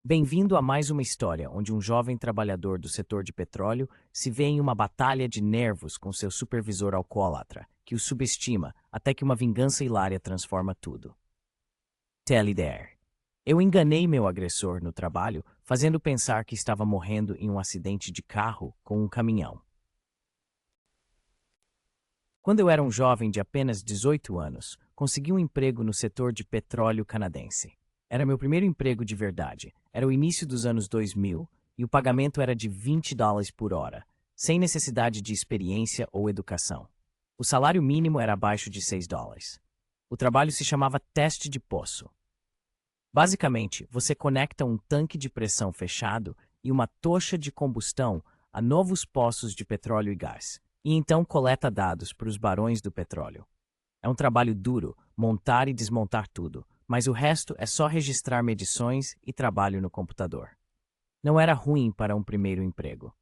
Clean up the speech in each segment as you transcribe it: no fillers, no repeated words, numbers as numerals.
Bem-vindo a mais uma história onde um jovem trabalhador do setor de petróleo se vê em uma batalha de nervos com seu supervisor alcoólatra, que o subestima até que uma vingança hilária transforma tudo. Tell there. Eu enganei meu agressor no trabalho, fazendo pensar que estava morrendo em um acidente de carro com um caminhão. Quando eu era um jovem de apenas 18 anos, consegui um emprego no setor de petróleo canadense. Era meu primeiro emprego de verdade. Era o início dos anos 2000 e o pagamento era de $20 por hora, sem necessidade de experiência ou educação. O salário mínimo era abaixo de $6. O trabalho se chamava teste de poço. Basicamente, você conecta um tanque de pressão fechado e uma tocha de combustão a novos poços de petróleo e gás, e então coleta dados para os barões do petróleo. É um trabalho duro, montar e desmontar tudo, mas o resto é só registrar medições e trabalho no computador. Não era ruim para um primeiro emprego,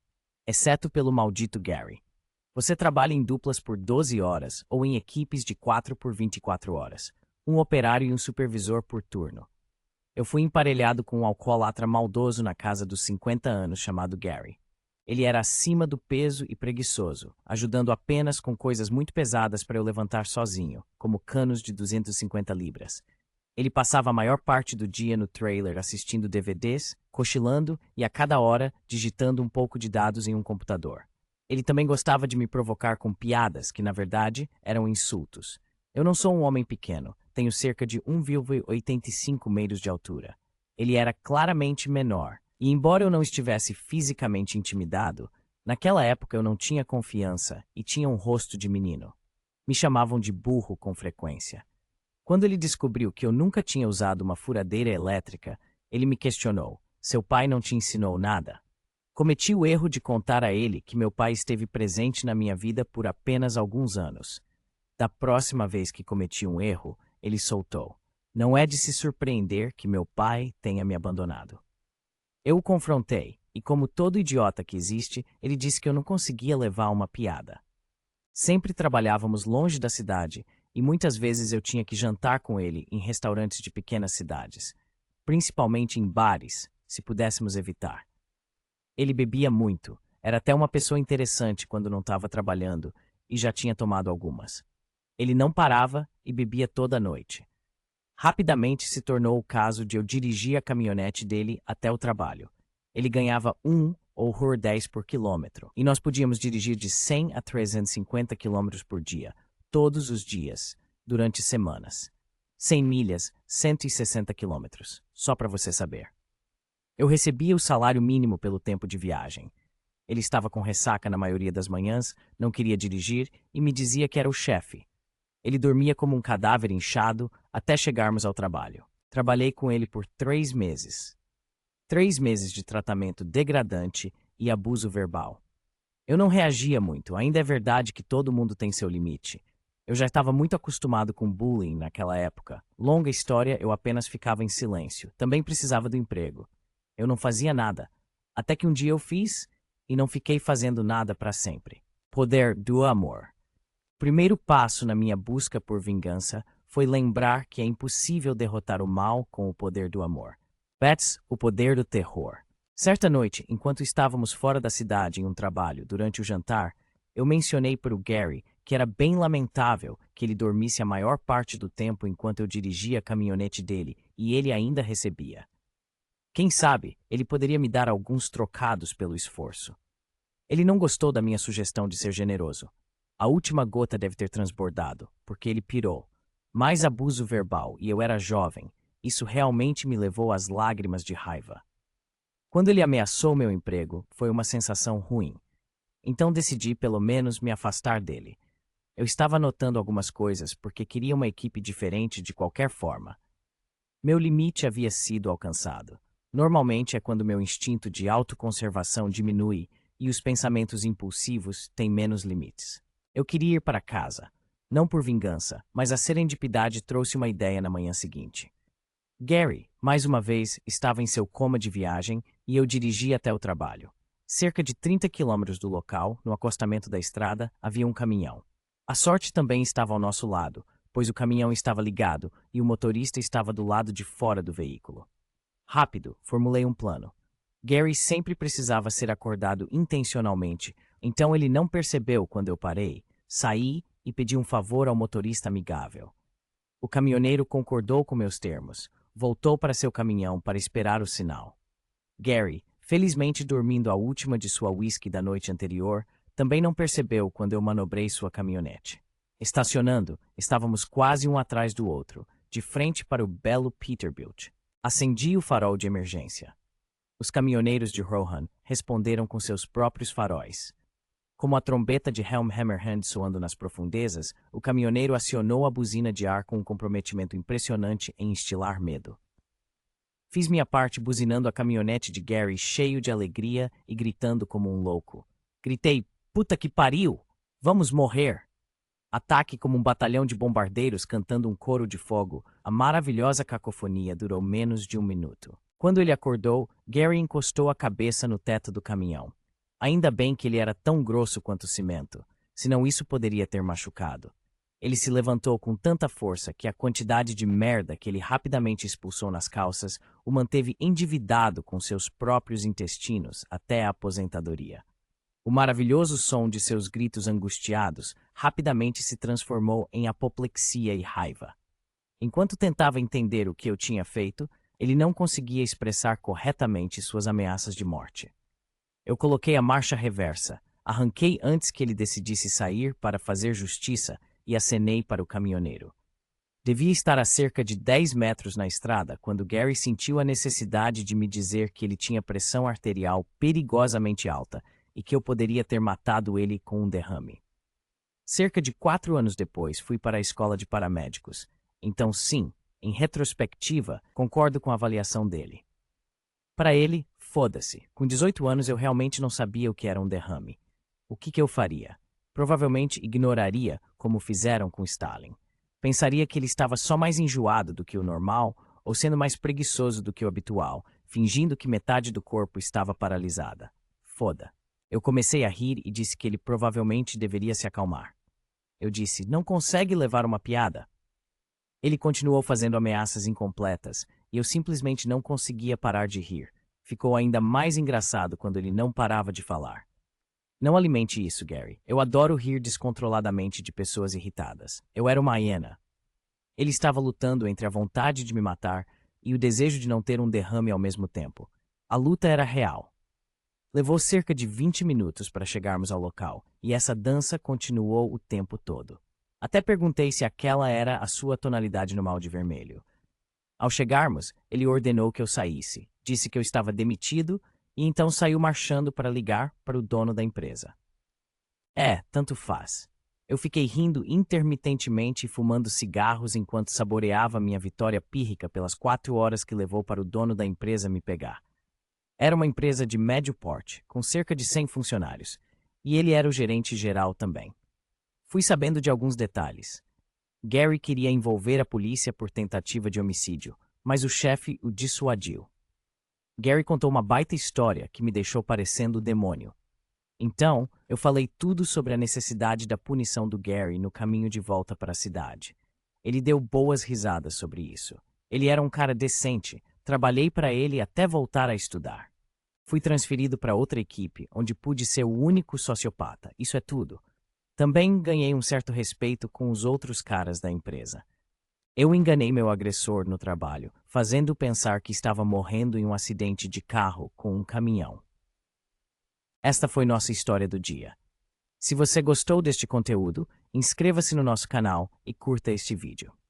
exceto pelo maldito Gary. Você trabalha em duplas por 12 horas ou em equipes de 4 por 24 horas, um operário e um supervisor por turno. Eu fui emparelhado com um alcoólatra maldoso na casa dos 50 anos chamado Gary. Ele era acima do peso e preguiçoso, ajudando apenas com coisas muito pesadas para eu levantar sozinho, como canos de 250 libras. Ele passava a maior parte do dia no trailer assistindo DVDs, cochilando e a cada hora digitando um pouco de dados em um computador. Ele também gostava de me provocar com piadas que, na verdade, eram insultos. Eu não sou um homem pequeno, tenho cerca de 1,85 metros de altura. Ele era claramente menor, e embora eu não estivesse fisicamente intimidado, naquela época eu não tinha confiança e tinha um rosto de menino. Me chamavam de burro com frequência. Quando ele descobriu que eu nunca tinha usado uma furadeira elétrica, ele me questionou: seu pai não te ensinou nada? Cometi o erro de contar a ele que meu pai esteve presente na minha vida por apenas alguns anos. Da próxima vez que cometi um erro, ele soltou: não é de se surpreender que meu pai tenha me abandonado. Eu o confrontei, e como todo idiota que existe, ele disse que eu não conseguia levar uma piada. Sempre trabalhávamos longe da cidade, e muitas vezes eu tinha que jantar com ele em restaurantes de pequenas cidades, principalmente em bares, se pudéssemos evitar. Ele bebia muito, era até uma pessoa interessante quando não estava trabalhando, e já tinha tomado algumas. Ele não parava e bebia toda noite. Rapidamente se tornou o caso de eu dirigir a caminhonete dele até o trabalho. Ele ganhava 1 ou 10 por quilômetro, e nós podíamos dirigir de 100 a 350 quilômetros por dia, todos os dias, durante semanas. 100 milhas, 160 quilômetros, só para você saber. Eu recebia o salário mínimo pelo tempo de viagem. Ele estava com ressaca na maioria das manhãs, não queria dirigir e me dizia que era o chefe. Ele dormia como um cadáver inchado até chegarmos ao trabalho. Trabalhei com ele por 3 meses. 3 meses de tratamento degradante e abuso verbal. Eu não reagia muito, ainda é verdade que todo mundo tem seu limite. Eu já estava muito acostumado com bullying naquela época. Longa história, eu apenas ficava em silêncio. Também precisava do emprego. Eu não fazia nada. Até que um dia eu fiz e não fiquei fazendo nada para sempre. Poder do amor. O primeiro passo na minha busca por vingança foi lembrar que é impossível derrotar o mal com o poder do amor. Bets, o poder do terror. Certa noite, enquanto estávamos fora da cidade em um trabalho, durante o jantar, eu mencionei para o Gary que era bem lamentável que ele dormisse a maior parte do tempo enquanto eu dirigia a caminhonete dele e ele ainda recebia. Quem sabe, ele poderia me dar alguns trocados pelo esforço. Ele não gostou da minha sugestão de ser generoso. A última gota deve ter transbordado, porque ele pirou. Mais abuso verbal e eu era jovem. Isso realmente me levou às lágrimas de raiva. Quando ele ameaçou meu emprego, foi uma sensação ruim. Então decidi pelo menos me afastar dele. Eu estava anotando algumas coisas porque queria uma equipe diferente de qualquer forma. Meu limite havia sido alcançado. Normalmente é quando meu instinto de autoconservação diminui e os pensamentos impulsivos têm menos limites. Eu queria ir para casa, não por vingança, mas a serendipidade trouxe uma ideia na manhã seguinte. Gary, mais uma vez, estava em seu coma de viagem e eu dirigia até o trabalho. Cerca de 30 quilômetros do local, no acostamento da estrada, havia um caminhão. A sorte também estava ao nosso lado, pois o caminhão estava ligado e o motorista estava do lado de fora do veículo. Rápido, formulei um plano. Gary sempre precisava ser acordado intencionalmente, então ele não percebeu quando eu parei, saí e pedi um favor ao motorista amigável. O caminhoneiro concordou com meus termos, voltou para seu caminhão para esperar o sinal. Gary, felizmente dormindo a última de sua whisky da noite anterior, também não percebeu quando eu manobrei sua caminhonete. Estacionando, estávamos quase um atrás do outro, de frente para o belo Peterbilt. Acendi o farol de emergência. Os caminhoneiros de Rohan responderam com seus próprios faróis. Como a trombeta de Helm Hammerhand soando nas profundezas, o caminhoneiro acionou a buzina de ar com um comprometimento impressionante em instilar medo. Fiz minha parte buzinando a caminhonete de Gary cheio de alegria e gritando como um louco. Gritei, puta que pariu! Vamos morrer! Ataque como um batalhão de bombardeiros cantando um coro de fogo, a maravilhosa cacofonia durou menos de 1 minuto. Quando ele acordou, Gary encostou a cabeça no teto do caminhão. Ainda bem que ele era tão grosso quanto o cimento, senão isso poderia ter machucado. Ele se levantou com tanta força que a quantidade de merda que ele rapidamente expulsou nas calças o manteve endividado com seus próprios intestinos até a aposentadoria. O maravilhoso som de seus gritos angustiados rapidamente se transformou em apoplexia e raiva. Enquanto tentava entender o que eu tinha feito, ele não conseguia expressar corretamente suas ameaças de morte. Eu coloquei a marcha reversa, arranquei antes que ele decidisse sair para fazer justiça e acenei para o caminhoneiro. Devia estar a cerca de 10 metros na estrada quando Gary sentiu a necessidade de me dizer que ele tinha pressão arterial perigosamente alta e que eu poderia ter matado ele com um derrame. Cerca de 4 anos depois, fui para a escola de paramédicos. Então, sim, em retrospectiva, concordo com a avaliação dele. Para ele, foda-se. Com 18 anos eu realmente não sabia o que era um derrame. O que eu faria? Provavelmente ignoraria, como fizeram com Stalin. Pensaria que ele estava só mais enjoado do que o normal ou sendo mais preguiçoso do que o habitual, fingindo que metade do corpo estava paralisada. Foda. Eu comecei a rir e disse que ele provavelmente deveria se acalmar. Eu disse, não consegue levar uma piada? Ele continuou fazendo ameaças incompletas e eu simplesmente não conseguia parar de rir. Ficou ainda mais engraçado quando ele não parava de falar. Não alimente isso, Gary. Eu adoro rir descontroladamente de pessoas irritadas. Eu era uma hiena. Ele estava lutando entre a vontade de me matar e o desejo de não ter um derrame ao mesmo tempo. A luta era real. Levou cerca de 20 minutos para chegarmos ao local, e essa dança continuou o tempo todo. Até perguntei se aquela era a sua tonalidade normal de vermelho. Ao chegarmos, ele ordenou que eu saísse, disse que eu estava demitido e então saiu marchando para ligar para o dono da empresa. Tanto faz. Eu fiquei rindo intermitentemente e fumando cigarros enquanto saboreava minha vitória pírrica pelas 4 horas que levou para o dono da empresa me pegar. Era uma empresa de médio porte, com cerca de 100 funcionários, e ele era o gerente geral também. Fui sabendo de alguns detalhes. Gary queria envolver a polícia por tentativa de homicídio, mas o chefe o dissuadiu. Gary contou uma baita história que me deixou parecendo o demônio. Então, eu falei tudo sobre a necessidade da punição do Gary no caminho de volta para a cidade. Ele deu boas risadas sobre isso. Ele era um cara decente, trabalhei para ele até voltar a estudar. Fui transferido para outra equipe, onde pude ser o único sociopata, isso é tudo. Também ganhei um certo respeito com os outros caras da empresa. Eu enganei meu agressor no trabalho, fazendo pensar que estava morrendo em um acidente de carro com um caminhão. Esta foi nossa história do dia. Se você gostou deste conteúdo, inscreva-se no nosso canal e curta este vídeo.